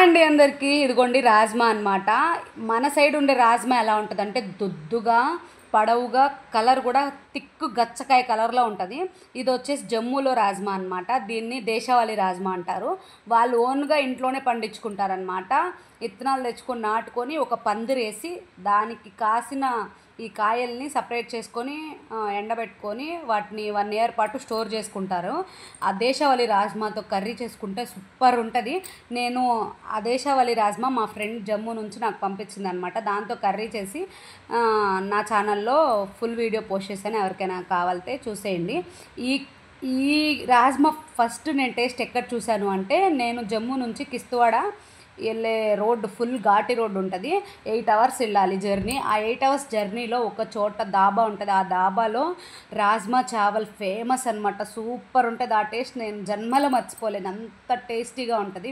Hi అండి అందరికీ. ఇదిగోండి రాజ్మా అనమాట. మన సైడ్ ఉండే రాజ్మా ఎలా ఉంటుందంటే దొద్దుగా పొడవుగా కలర్ కూడా థిక్ గచ్చకాయ కలర్లో ఉంటుంది. ఇది వచ్చేసి జమ్మూలో రాజ్మా అనమాట. దీన్ని దేశవాళీ రాజ్మా అంటారు. వాళ్ళు ఓన్గా ఇంట్లోనే పండించుకుంటారనమాట. విత్తనాలు తెచ్చుకొని నాటుకొని ఒక పందిరేసి దానికి కాసిన ఈ కాయల్ని సపరేట్ చేసుకొని ఎండబెట్టుకొని వాటిని 1 ఇయర్ పాటు స్టోర్ చేసుకుంటారు. ఆ దేశవాళీ రాజ్మాతో కర్రీ చేసుకుంటే సూపర్ ఉంటుంది. నేను ఆ దేశవాళీ రాజ్మా మా ఫ్రెండ్ జమ్మూ నుంచి నాకు పంపించింది అనమాట. దాంతో కర్రీ చేసి నా ఛానల్లో ఫుల్ వీడియో పోస్ట్ చేశాను. ఎవరికైనా కావాలితే చూసేయండి. ఈ ఈ రాజ్మా ఫస్ట్ నేను టేస్ట్ ఎక్కడ చూశాను అంటే, నేను జమ్మూ నుంచి కిస్తవాడ వెళ్ళే రోడ్డు ఫుల్ ఘాటి రోడ్డు ఉంటుంది. 8 అవర్స్ వెళ్ళాలి జర్నీ. ఆ 8 అవర్స్ జర్నీలో ఒక చోట దాబా ఉంటుంది. ఆ దాబాలో రాజ్మా చావల్ ఫేమస్ అనమాట. సూపర్ ఉంటుంది. ఆ టేస్ట్ నేను జన్మలో మర్చిపోలేను. అంత టేస్టీగా ఉంటుంది.